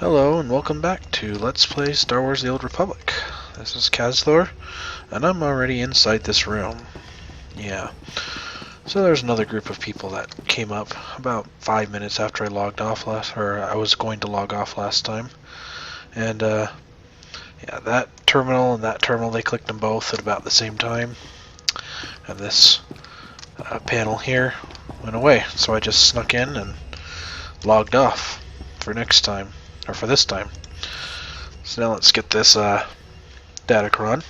Hello and welcome back to Let's Play Star Wars The Old Republic. This is Kazthor, and I'm already inside this room. Yeah. So there's another group of people that came up about 5 minutes after I logged off I was going to log off last time. And yeah, that terminal and that terminal, they clicked them both at about the same time. And this panel here went away, so I just snuck in and logged off for next time. Or for this time. So now let's get this datacron.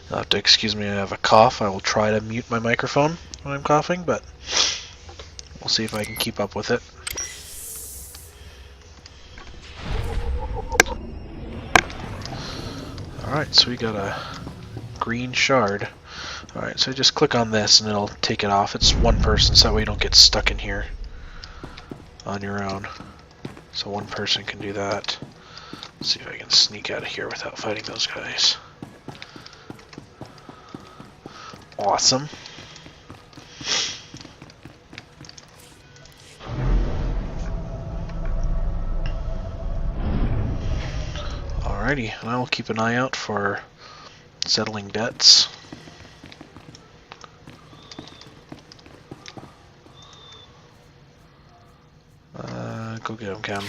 You'll have to excuse me, I have a cough. I will try to mute my microphone when I'm coughing, but we'll see if I can keep up with it. Alright, so we got a green shard. Alright, so just click on this and it'll take it off. It's one person, so that way you don't get stuck in here on your own. So one person can do that. Let's see if I can sneak out of here without fighting those guys. Awesome. Alrighty, and I will keep an eye out for settling debts. Go get him, Cam.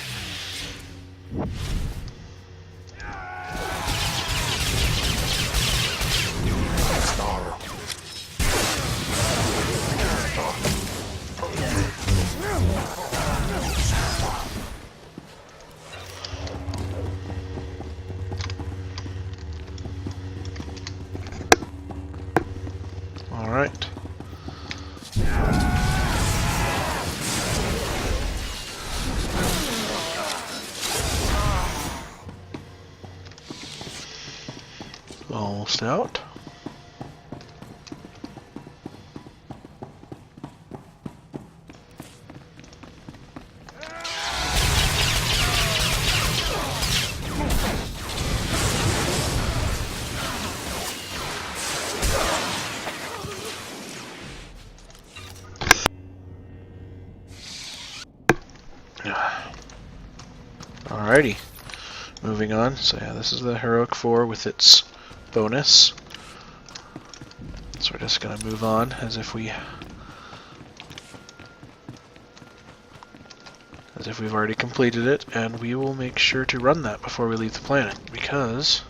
All right. Almost out. Alrighty. Moving on. So yeah, this is the Heroic 4 with its bonus. So we're just gonna move on as if we've already completed it, and we will make sure to run that before we leave the planet, because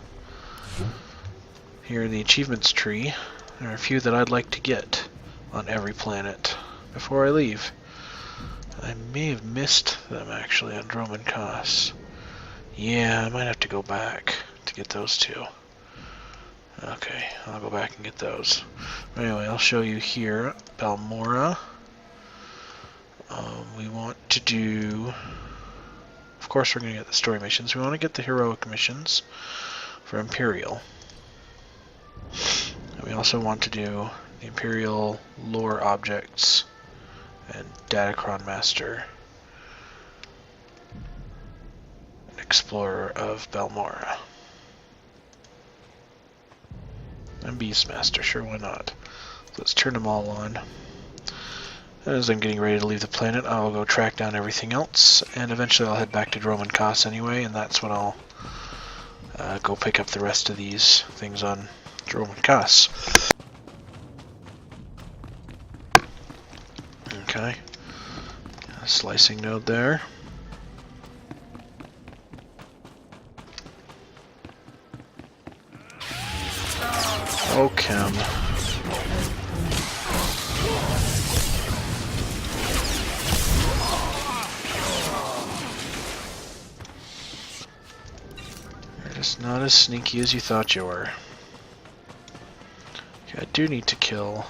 here in the achievements tree there are a few that I'd like to get on every planet before I leave. I may have missed them actually on Droman Kos. Yeah, I might have to go back to get those two. Okay, I'll go back and get those. Anyway, I'll show you here, Balmora. We want to do... Of course we're going to get the story missions. We want to get the heroic missions for Imperial. And we also want to do the Imperial lore objects and Datacron Master and Explorer of Balmora. And Beastmaster, sure, why not? So let's turn them all on. As I'm getting ready to leave the planet, I'll go track down everything else, and eventually I'll head back to Droman Kos anyway, and that's when I'll go pick up the rest of these things on Droman Kos. Okay. A slicing node there. Oh, Chem. You're just not as sneaky as you thought you were. Okay, I do need to kill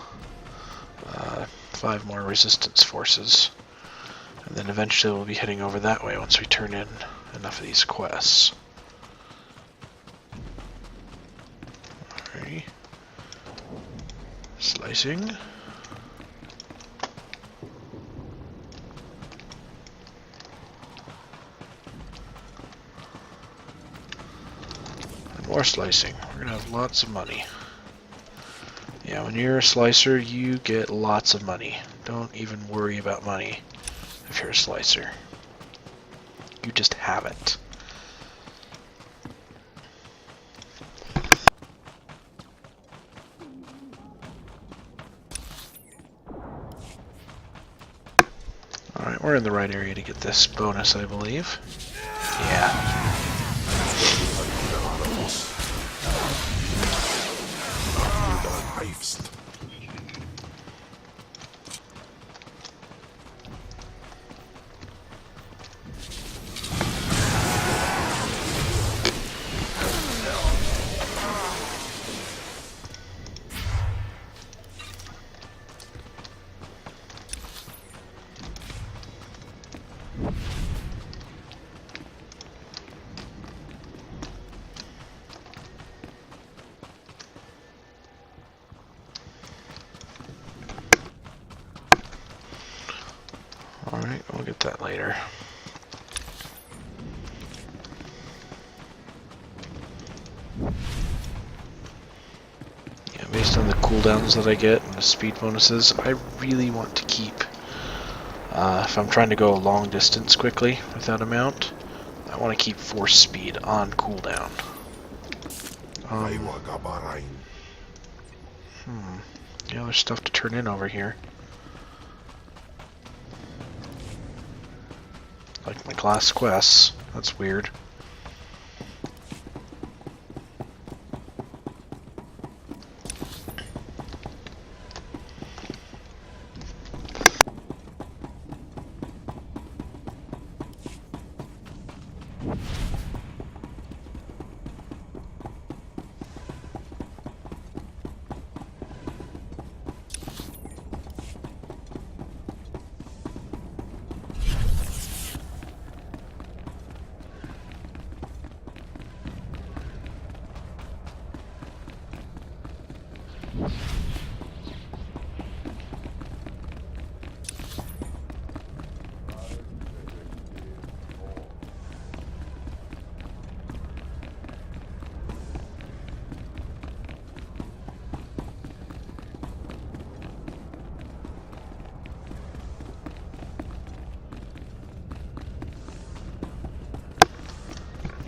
5 more resistance forces. And then eventually we'll be heading over that way once we turn in enough of these quests. Alrighty. Slicing. And more slicing. We're gonna have lots of money. Yeah, when you're a slicer, you get lots of money. Don't even worry about money if you're a slicer. You just have it. Alright, we're in the right area to get this bonus, I believe. Yeah. Alright, we'll get that later. Yeah, based on the cooldowns that I get and the speed bonuses, I really want to keep, if I'm trying to go a long distance quickly without a mount, I want to keep force speed on cooldown. Yeah, there's stuff to turn in over here. Like my class quests. That's weird.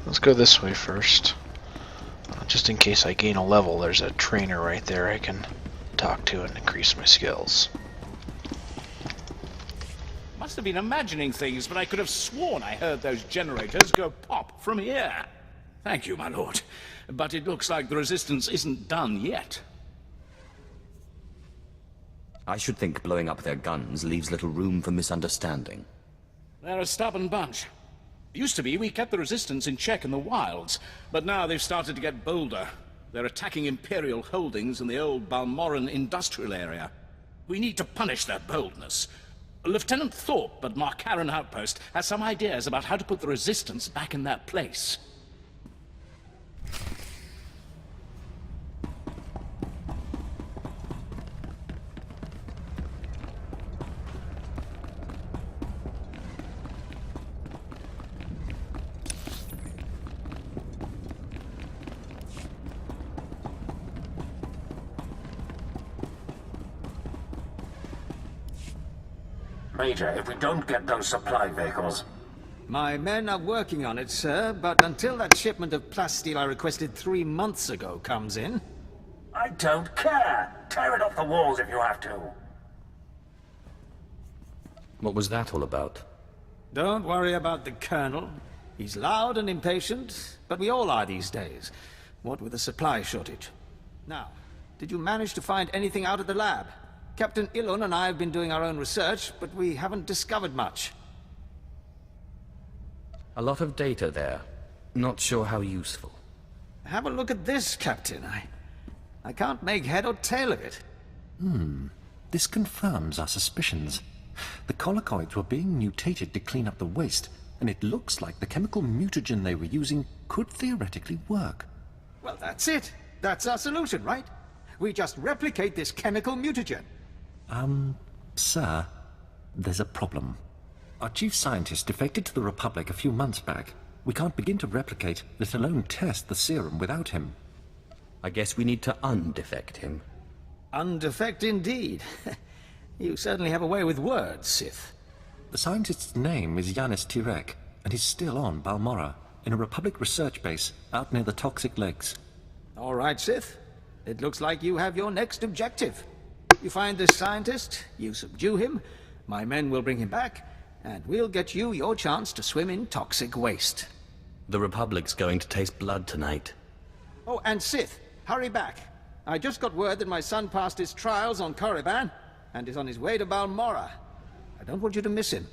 Let's go this way first. Just in case I gain a level, there's a trainer right there I can talk to and increase my skills. Must have been imagining things, but I could have sworn I heard those generators go pop from here. Thank you, my lord. But it looks like the resistance isn't done yet. I should think blowing up their guns leaves little room for misunderstanding. They're a stubborn bunch. Used to be we kept the resistance in check in the wilds, but now they've started to get bolder. They're attacking Imperial holdings in the old Balmoran industrial area. We need to punish their boldness. Lieutenant Thorpe at Marcaran Outpost has some ideas about how to put the resistance back in their place. Major, if we don't get those supply vehicles... My men are working on it, sir, but until that shipment of plasteel I requested 3 months ago comes in... I don't care! Tear it off the walls if you have to! What was that all about? Don't worry about the Colonel. He's loud and impatient, but we all are these days, what with the supply shortage. Now, did you manage to find anything out of the lab? Captain Ilon and I have been doing our own research, but we haven't discovered much. A lot of data there. Not sure how useful. Have a look at this, Captain. I can't make head or tail of it. This confirms our suspicions. The collocoids were being mutated to clean up the waste, and it looks like the chemical mutagen they were using could theoretically work. Well, that's it. That's our solution, right? We just replicate this chemical mutagen. Sir, there's a problem. Our chief scientist defected to the Republic a few months back. We can't begin to replicate, let alone test the serum without him. I guess we need to undefect him. Undefect indeed. You certainly have a way with words, Sith. The scientist's name is Yanis Tirek, and he's still on Balmorra, in a Republic research base out near the Toxic Lakes. All right, Sith. It looks like you have your next objective. You find this scientist, you subdue him, my men will bring him back, and we'll get you your chance to swim in toxic waste. The Republic's going to taste blood tonight. Oh, and Sith, hurry back. I just got word that my son passed his trials on Korriban, and is on his way to Balmorra. I don't want you to miss him.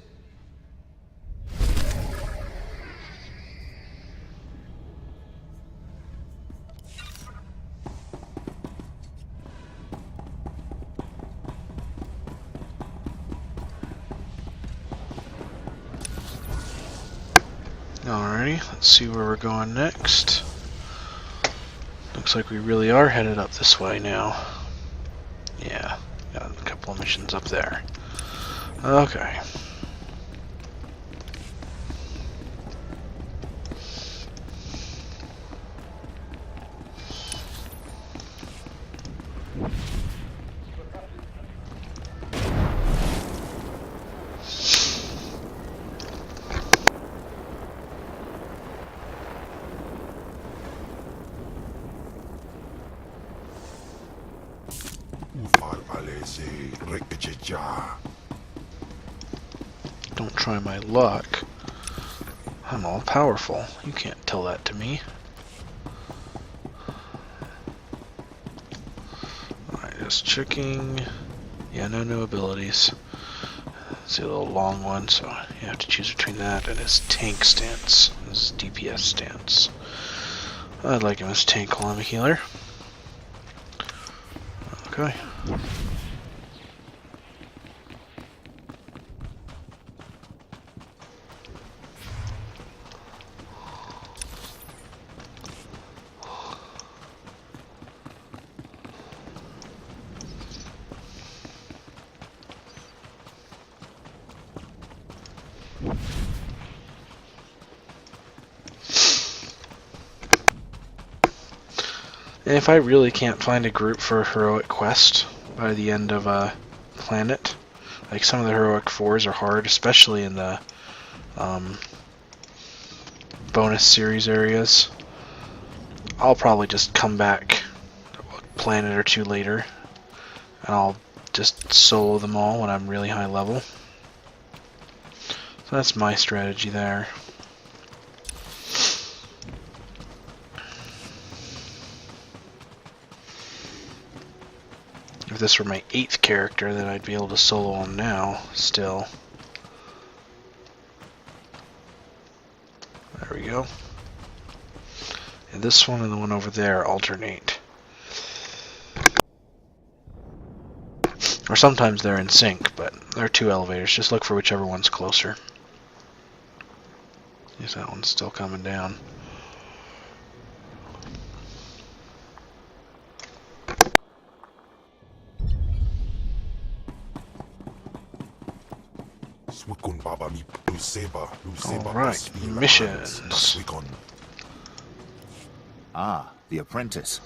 Alrighty, let's see where we're going next. Looks like we really are headed up this way now. Yeah, got a couple of missions up there. Okay. Don't try my luck. I'm all powerful. You can't tell that to me. Alright, just checking. Yeah, no abilities. It's a little long one, so you have to choose between that and his tank stance. His DPS stance. I'd like him as tank while I'm a healer. Okay. And if I really can't find a group for a heroic quest by the end of a planet, like some of the heroic 4s are hard, especially in the bonus series areas, I'll probably just come back a planet or two later and I'll just solo them all when I'm really high level. So that's my strategy there. If this were my 8th character, then I'd be able to solo him now, still. There we go. And this one and the one over there alternate. Or sometimes they're in sync, but there are 2 elevators. Just look for whichever one's closer. Yes, that one's still coming down. Alright, missions. Ah, the apprentice.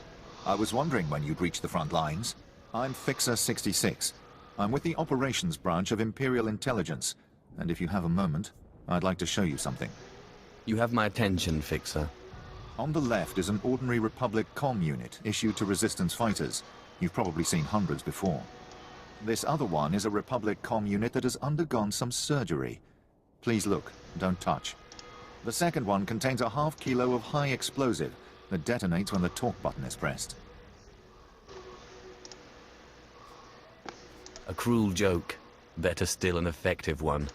I was wondering when you'd reach the front lines. I'm Fixer 66. I'm with the operations branch of Imperial Intelligence, and if you have a moment, I'd like to show you something. You have my attention, Fixer. On the left is an ordinary Republic comm unit issued to Resistance fighters. You've probably seen hundreds before. This other one is a Republic comm unit that has undergone some surgery. Please look, don't touch. The second one contains a ½ kilo of high explosive that detonates when the talk button is pressed. A cruel joke. Better still an effective one.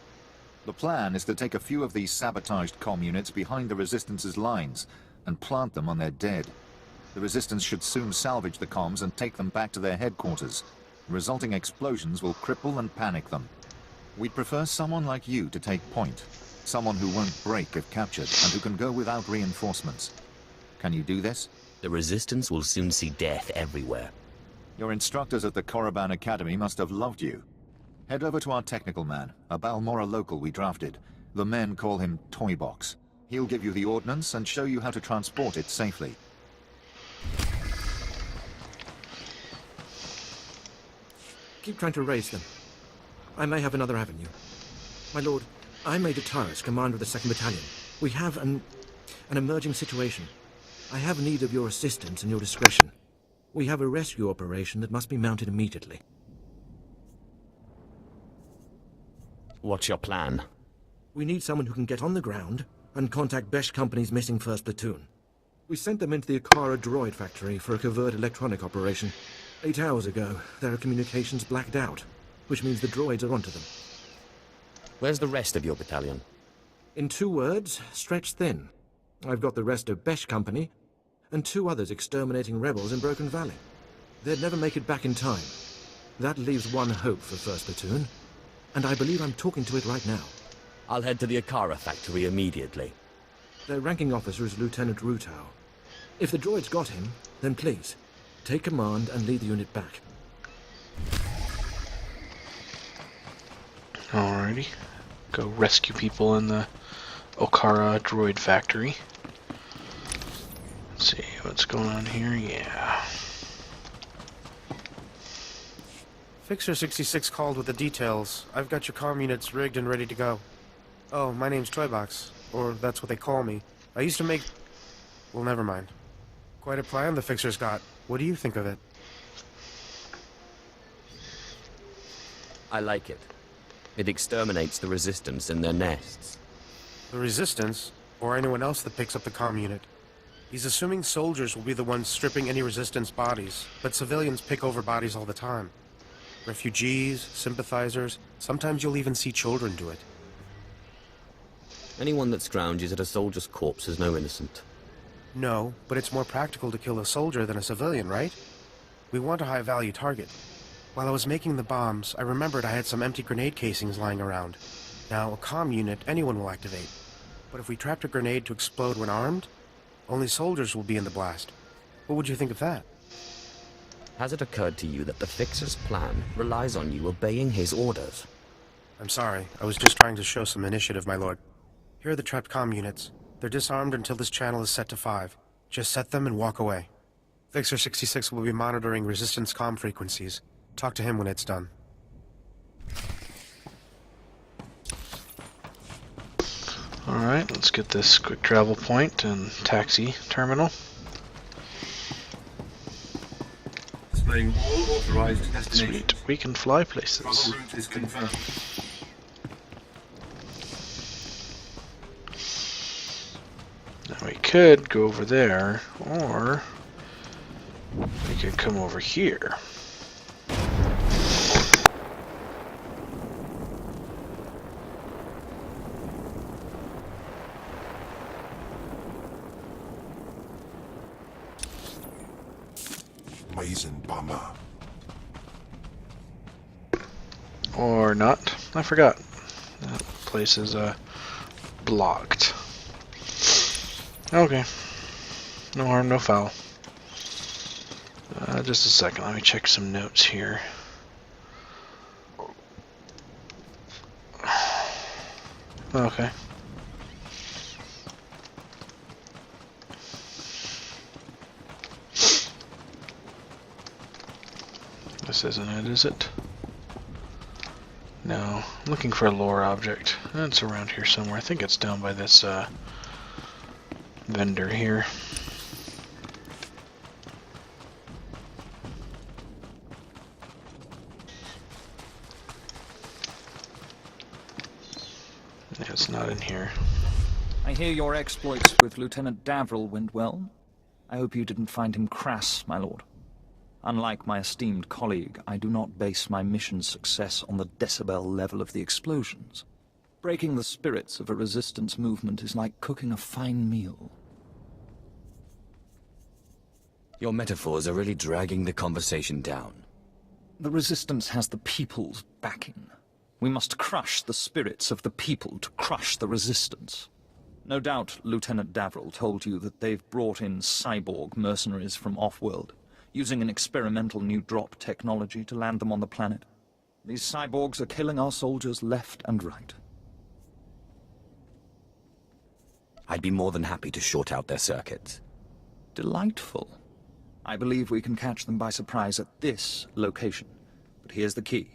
The plan is to take a few of these sabotaged comm units behind the Resistance's lines and plant them on their dead. The Resistance should soon salvage the comms and take them back to their headquarters. The resulting explosions will cripple and panic them. We'd prefer someone like you to take point. Someone who won't break if captured and who can go without reinforcements. Can you do this? The Resistance will soon see death everywhere. Your instructors at the Korriban Academy must have loved you. Head over to our technical man, a Balmorra local we drafted. The men call him Toybox. He'll give you the ordnance and show you how to transport it safely. Keep trying to raise them. I may have another avenue. My lord, I'm Major Tyrus, commander of the 2nd Battalion. We have an emerging situation. I have need of your assistance and your discretion. We have a rescue operation that must be mounted immediately. What's your plan? We need someone who can get on the ground and contact Besh Company's missing 1st Platoon. We sent them into the Akara droid factory for a covert electronic operation. 8 hours ago, their communications blacked out, which means the droids are onto them. Where's the rest of your battalion? In 2 words, stretched thin. I've got the rest of Besh Company, and 2 others exterminating rebels in Broken Valley. They'd never make it back in time. That leaves one hope for 1st Platoon, and I believe I'm talking to it right now. I'll head to the Akara factory immediately. Their ranking officer is Lieutenant Rutau. If the droids got him, then please, take command and lead the unit back. Alrighty. Go rescue people in the Okara droid factory. Let's see what's going on here. Yeah. Fixer 66 called with the details. I've got your comm units rigged and ready to go. Oh, my name's Toybox, or that's what they call me. I used to make... Well, never mind. Quite a plan the Fixer's got. What do you think of it? I like it. It exterminates the Resistance in their nests. The Resistance, or anyone else that picks up the comm unit. He's assuming soldiers will be the ones stripping any Resistance bodies, but civilians pick over bodies all the time. Refugees, sympathizers, sometimes you'll even see children do it. Anyone that scrounges at a soldier's corpse is no innocent. No, but it's more practical to kill a soldier than a civilian, right? We want a high-value target. While I was making the bombs, I remembered I had some empty grenade casings lying around. Now, a comm unit anyone will activate. But if we trapped a grenade to explode when armed, only soldiers will be in the blast. What would you think of that? Has it occurred to you that the Fixer's plan relies on you obeying his orders? I'm sorry, I was just trying to show some initiative, my lord. Here are the trapped comm units. They're disarmed until this channel is set to 5. Just set them and walk away. Fixer 66 will be monitoring Resistance comm frequencies. Talk to him when it's done. Alright, let's get this quick travel point and taxi terminal. Displaying all authorized destinations. Sweet, we can fly places. Travel route is confirmed. Now we could go over there, or we could come over here. Or not. I forgot. That place is blocked. Okay. No harm, no foul. Just a second, let me check some notes here. Okay. This isn't it, is it? No. I'm looking for a lore object. It's around here somewhere. I think it's down by this vendor here. Yeah, it's not in here. I hear your exploits with Lieutenant Davril went well. I hope you didn't find him crass, my lord. Unlike my esteemed colleague, I do not base my mission's success on the decibel level of the explosions. Breaking the spirits of a resistance movement is like cooking a fine meal. Your metaphors are really dragging the conversation down. The resistance has the people's backing. We must crush the spirits of the people to crush the resistance. No doubt Lieutenant Davril told you that they've brought in cyborg mercenaries from off-world, using an experimental new drop technology to land them on the planet. These cyborgs are killing our soldiers left and right. I'd be more than happy to short out their circuits. Delightful. I believe we can catch them by surprise at this location. But here's the key.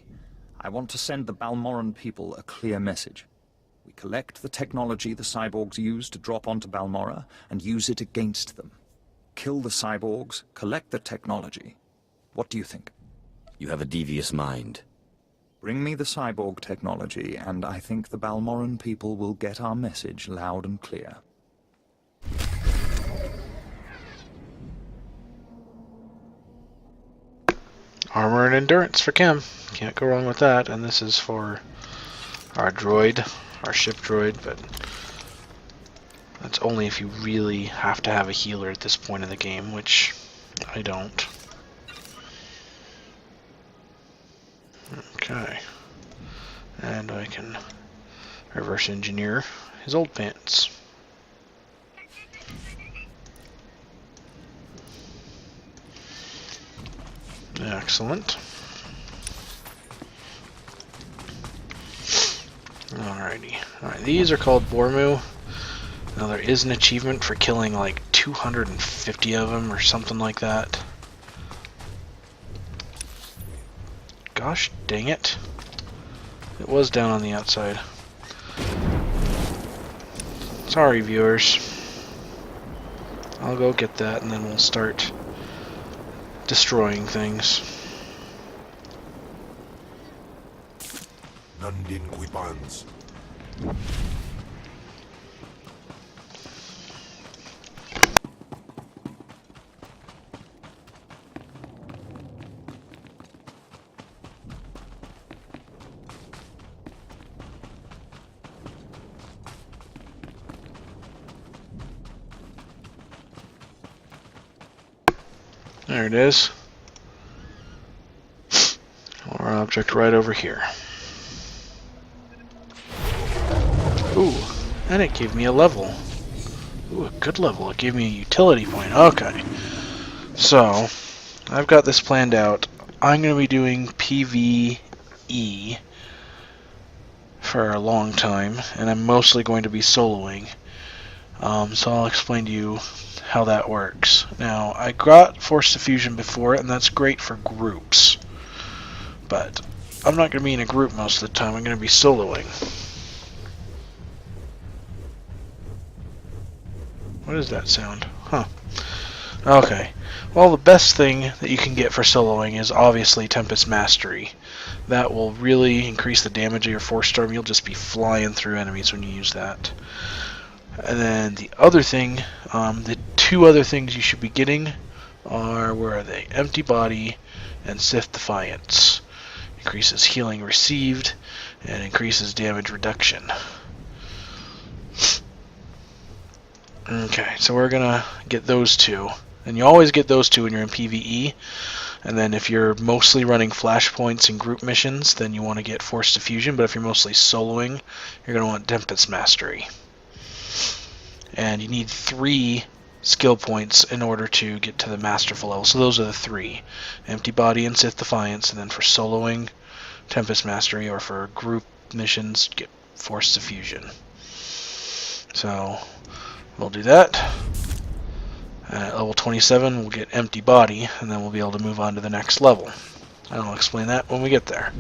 I want to send the Balmoran people a clear message. We collect the technology the cyborgs use to drop onto Balmora and use it against them. Kill the cyborgs, collect the technology. What do you think? You have a devious mind. Bring me the cyborg technology, and I think the Balmoran people will get our message loud and clear. Armor and endurance for Kim. Can't go wrong with that. And this is for our droid, our ship droid, but that's only if you really have to have a healer at this point in the game, which I don't. Okay. And I can reverse engineer his old pants. Excellent. Alrighty. Alright, these are called Bormu. Now there is an achievement for killing like 250 of them or something like that. Gosh dang it. It was down on the outside. Sorry, viewers. I'll go get that and then we'll start destroying things. Nandin Quibans. There it is. Our object right over here. Ooh, and it gave me a level. Ooh, a good level. It gave me a utility point. Okay. So, I've got this planned out. I'm going to be doing PvE for a long time, and I'm mostly going to be soloing. So I'll explain to you how that works. Now, I got Force Diffusion before, and that's great for groups. But I'm not going to be in a group most of the time. I'm going to be soloing. What is that sound? Huh. Okay. Well, the best thing that you can get for soloing is obviously Tempest Mastery. That will really increase the damage of your Force Storm. You'll just be flying through enemies when you use that. And then the other thing, the two other things you should be getting are, where are they? Empty Body and Sith Defiance. Increases healing received and increases damage reduction. Okay, so we're gonna get those two. And you always get those two when you're in PvE. And then if you're mostly running flashpoints and group missions, then you want to get Force Diffusion. But if you're mostly soloing, you're going to want Tempest Mastery. And you need 3 skill points in order to get to the Masterful level. So those are the 3. Empty Body and Sith Defiance. And then for soloing, Tempest Mastery. Or for group missions, get Force Diffusion. So we'll do that. At level 27, we'll get Empty Body, and then we'll be able to move on to the next level. And I'll explain that when we get there.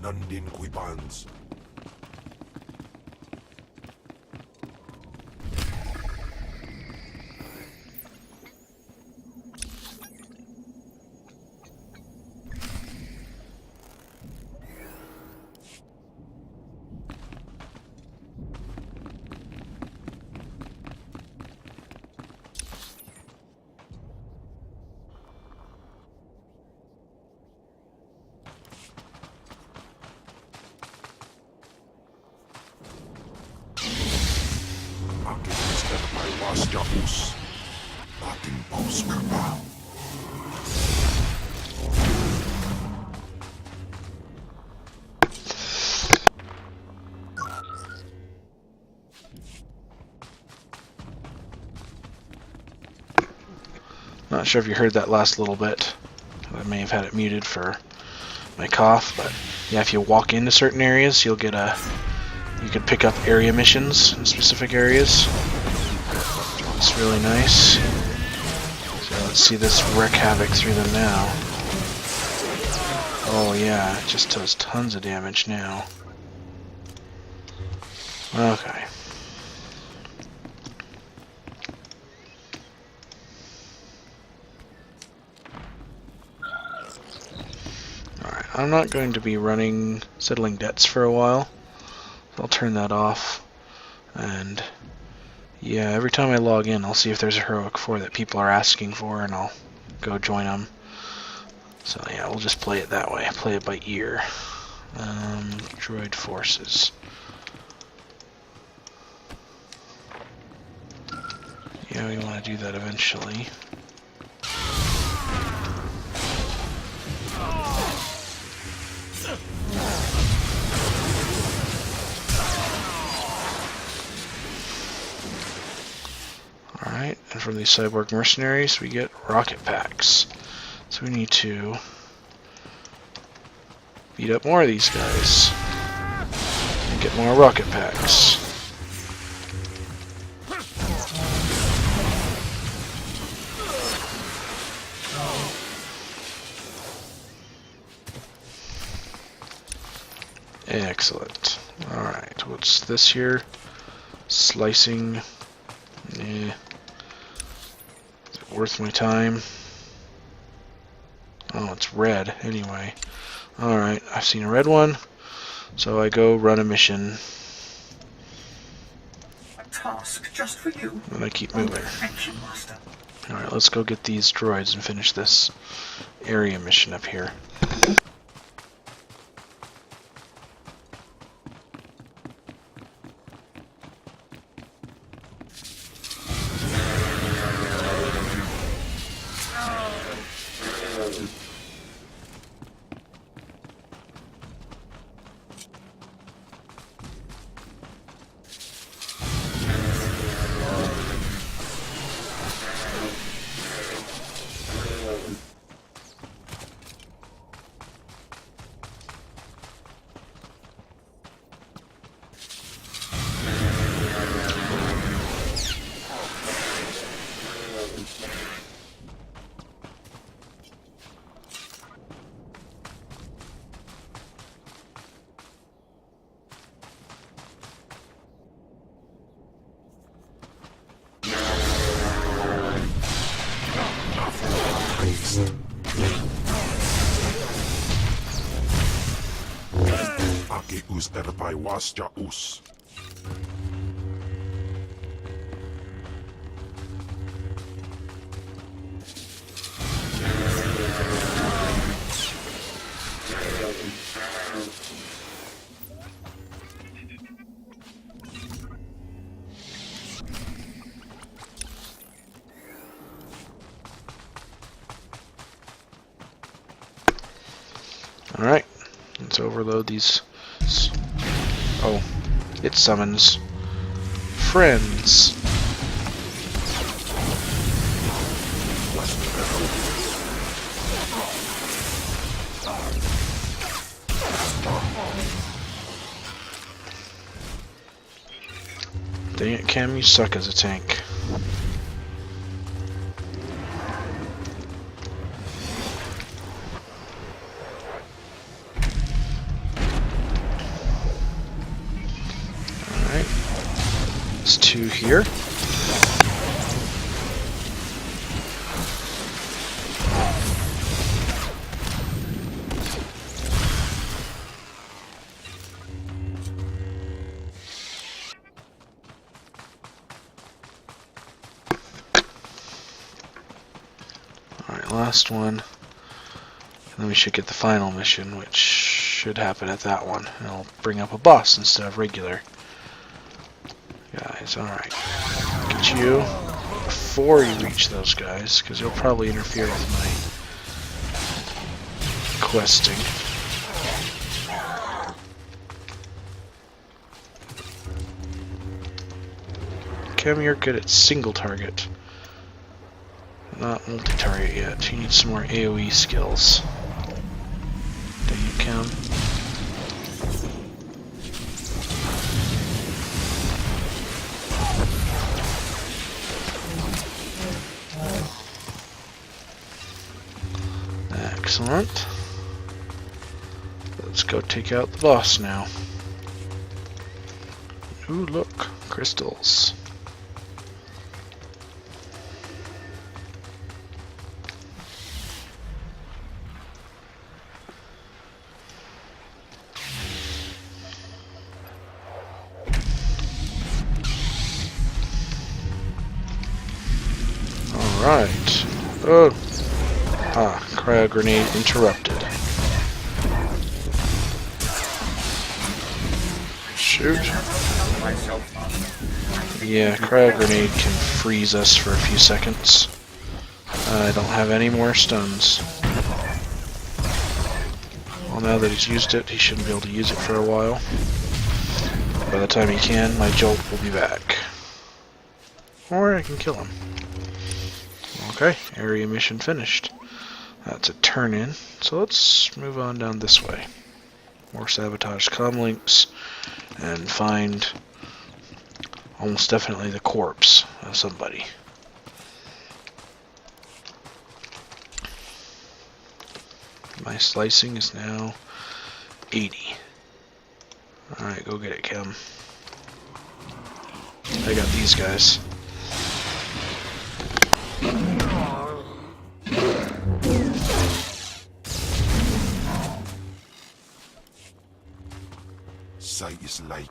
Nandin Quibans. Not sure if you heard that last little bit. I may have had it muted for my cough, but yeah, if you walk into certain areas, you'll get you can pick up area missions in specific areas. It's really nice. So let's see this wreak havoc through them now. Oh yeah, it just does tons of damage now. Okay. Alright, I'm not going to be settling debts for a while. I'll turn that off. And yeah, every time I log in, I'll see if there's a Heroic 4 that people are asking for, and I'll go join them. So yeah, we'll just play it that way. Play it by ear. Droid forces. Yeah, we want to do that eventually. Alright, and from these cyborg mercenaries we get rocket packs. So we need to beat up more of these guys and get more rocket packs. Excellent. Alright, what's this here? Slicing. Is it worth my time? Oh, it's red anyway. Alright, I've seen a red one, so I go run a mission. A task just for you. And I keep moving. Thank you, Master. Alright, let's go get these droids and finish this area mission up here. Aki us erpai wasja us. Alright, let's overload these. Oh, it summons friends. Dang it, Cam, you suck as a tank. Two here. Alright, last one. And then we should get the final mission, which should happen at that one. And I'll bring up a boss instead of regular. Guys, alright. Get you before you reach those guys, because you'll probably interfere with my questing. Cam, you're good at single target. Not multi-target yet. You need some more AoE skills. Chem. Excellent. Let's go take out the boss now. Ooh, look, crystals. Alright. Oh. Ah, cryo grenade interrupted. Shoot. Yeah, cryo grenade can freeze us for a few seconds. I don't have any more stuns. Well, now that he's used it, he shouldn't be able to use it for a while. By the time he can, my jolt will be back. Or I can kill him. Okay, area mission finished. That's a turn in, so let's move on down this way. More sabotage comlinks, and find almost definitely the corpse of somebody. My slicing is now 80. Alright, go get it, Chem. I got these guys. Sight is like.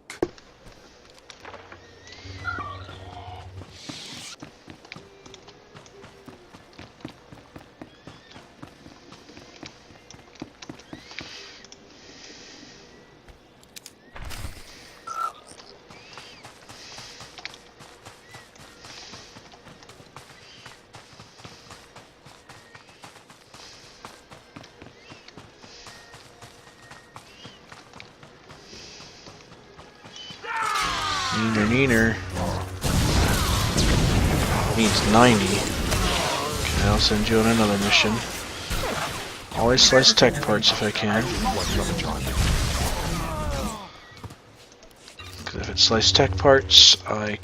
Neener. Needs 90. Okay, I'll send you on another mission. Always slice tech parts if I can. Because if it's slice tech parts, I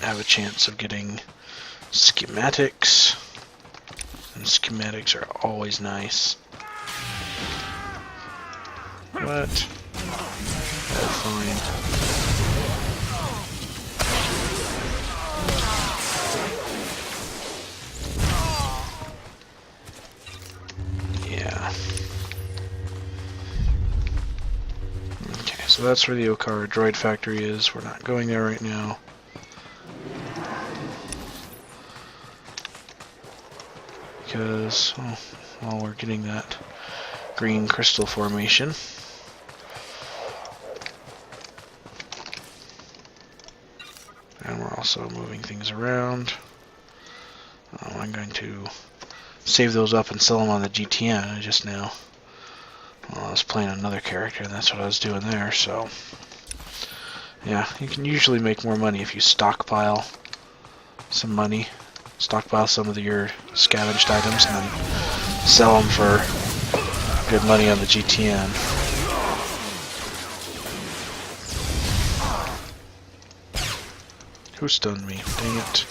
have a chance of getting schematics. And schematics are always nice. What? Oh, fine. So that's where the Okara droid factory is. We're not going there right now. Because, well, we're getting that green crystal formation. And we're also moving things around. I'm going to save those up and sell them on the GTN just now. Well, I was playing another character, and that's what I was doing there, so... Yeah, you can usually make more money if you stockpile some money. Stockpile some of your scavenged items, and then sell them for good money on the GTN. Who stunned me? Dang it.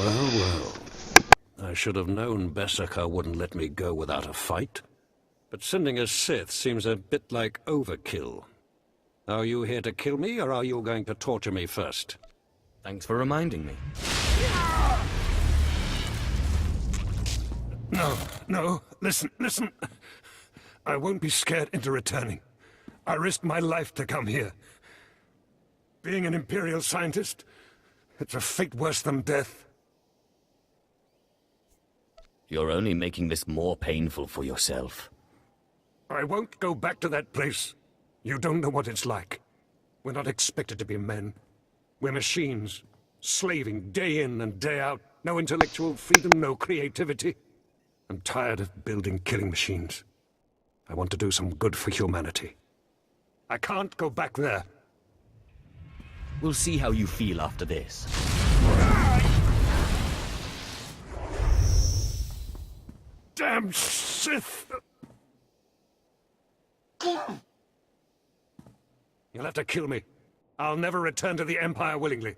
Well, well. I should have known Berserker wouldn't let me go without a fight. But sending a Sith seems a bit like overkill. Are you here to kill me, or are you going to torture me first? Thanks for reminding me. No, listen. I won't be scared into returning. I risked my life to come here. Being an Imperial scientist, it's a fate worse than death. You're only making this more painful for yourself. I won't go back to that place. You don't know what it's like. We're not expected to be men. We're machines, slaving day in and day out. No intellectual freedom, no creativity. I'm tired of building killing machines. I want to do some good for humanity. I can't go back there. We'll see how you feel after this. Damn Sith! You'll have to kill me. I'll never return to the Empire willingly.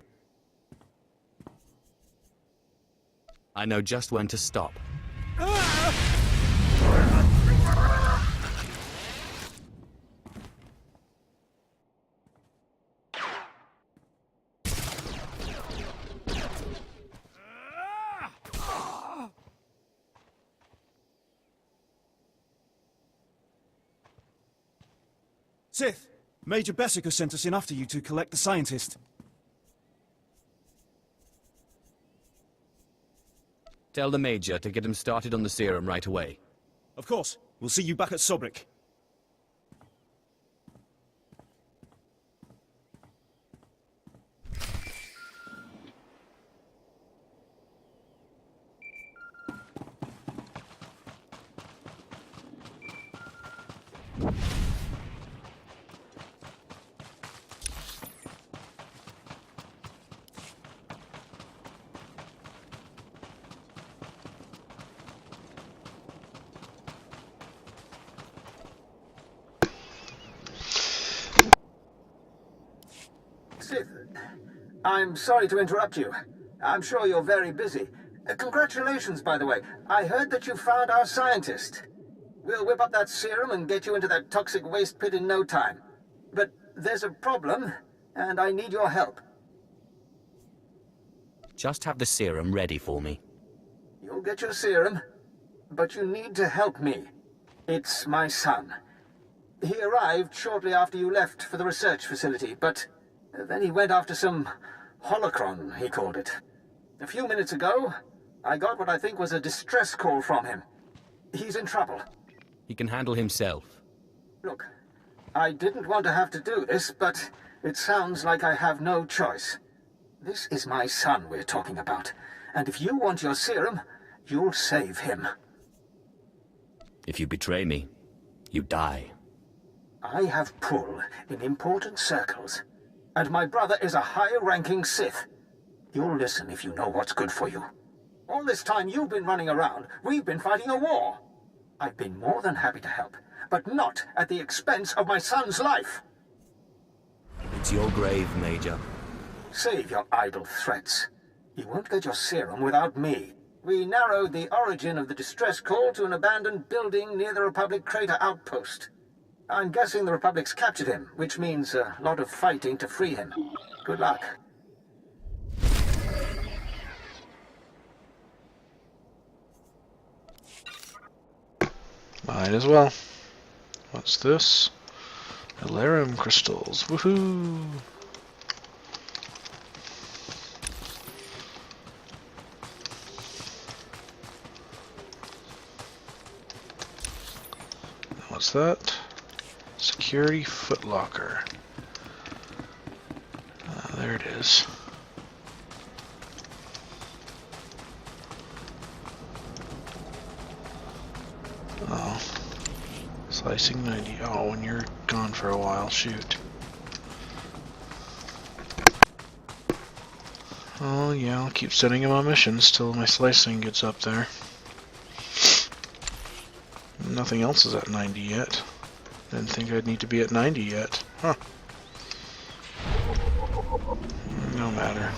I know just when to stop. Sith, Major Berserker sent us in after you to collect the scientist. Tell the Major to get him started on the serum right away. Of course. We'll see you back at Sobrik. Sith, I'm sorry to interrupt you. I'm sure you're very busy. Congratulations, by the way. I heard that you found our scientist. We'll whip up that serum and get you into that toxic waste pit in no time. But there's a problem, and I need your help. Just have the serum ready for me. You'll get your serum, but you need to help me. It's my son. He arrived shortly after you left for the research facility, but then he went after some holocron, he called it. A few minutes ago, I got what I think was a distress call from him. He's in trouble. He can handle himself. Look, I didn't want to have to do this, but it sounds like I have no choice. This is my son we're talking about, and if you want your serum, you'll save him. If you betray me, you die. I have pull in important circles, and my brother is a high-ranking Sith. You'll listen if you know what's good for you. All this time you've been running around, we've been fighting a war. I've been more than happy to help, but not at the expense of my son's life. It's your grave, Major. Save your idle threats. You won't get your serum without me. We narrowed the origin of the distress call to an abandoned building near the Republic crater outpost. I'm guessing the Republic's captured him, which means a lot of fighting to free him. Good luck. Might as well. What's this? Alarum crystals. Woohoo! What's that? Security footlocker. There it is. Oh. Slicing 90. Oh, when you're gone for a while, shoot. Oh yeah, I'll keep sending him on missions till my slicing gets up there. Nothing else is at 90 yet. Didn't think I'd need to be at 90 yet. Huh. No matter.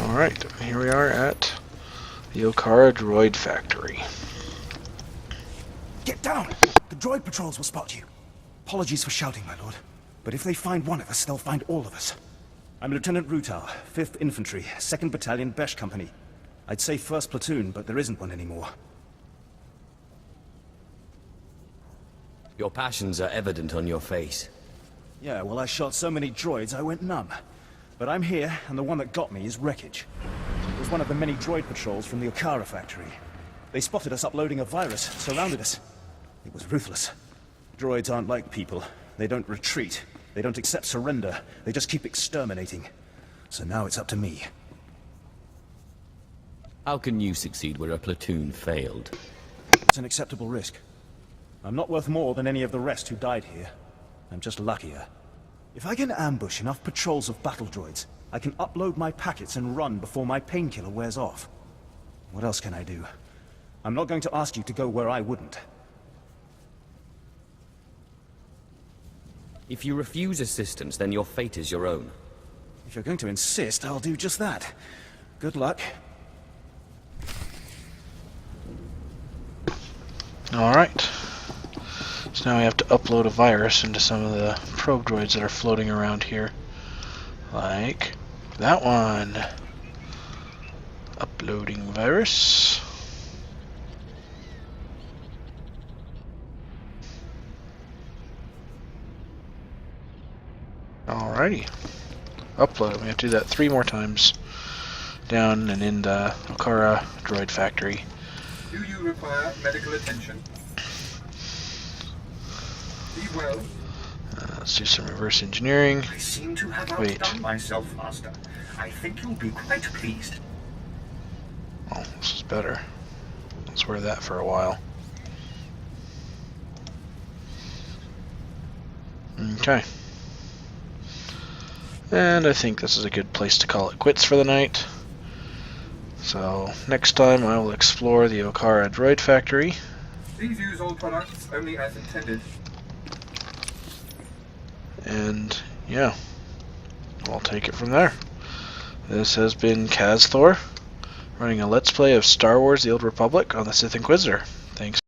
Alright, here we are at the Okara Droid Factory. Get down! The droid patrols will spot you. Apologies for shouting, my lord. But if they find one of us, they'll find all of us. I'm Lieutenant Rutal, 5th Infantry, 2nd Battalion, Besh Company. I'd say 1st Platoon, but there isn't one anymore. Your passions are evident on your face. Yeah, well, I shot so many droids I went numb. But I'm here, and the one that got me is wreckage. It was one of the many droid patrols from the Okara factory. They spotted us uploading a virus, surrounded us. It was ruthless. Droids aren't like people. They don't retreat. They don't accept surrender. They just keep exterminating. So now it's up to me. How can you succeed where a platoon failed? It's an acceptable risk. I'm not worth more than any of the rest who died here. I'm just luckier. If I can ambush enough patrols of battle droids, I can upload my packets and run before my painkiller wears off. What else can I do? I'm not going to ask you to go where I wouldn't. If you refuse assistance, then your fate is your own. If you're going to insist, I'll do just that. Good luck. Alright. So now we have to upload a virus into some of the probe droids that are floating around here. Like that one. Uploading virus. Alrighty. Upload. We have to do that 3 more times. Down and in the Okara Droid Factory. Do you require medical attention? Be well. Let's do some reverse engineering. I seem to have Wait. outdone myself, Master. I think you'll be quite pleased. Oh, this is better. Let's wear that for a while. Okay. And I think this is a good place to call it quits for the night. So, next time I will explore the Okara Droid Factory. Please use all products only as intended. And, yeah. I'll take it from there. This has been Kazthor, running a Let's Play of Star Wars The Old Republic on the Sith Inquisitor. Thanks.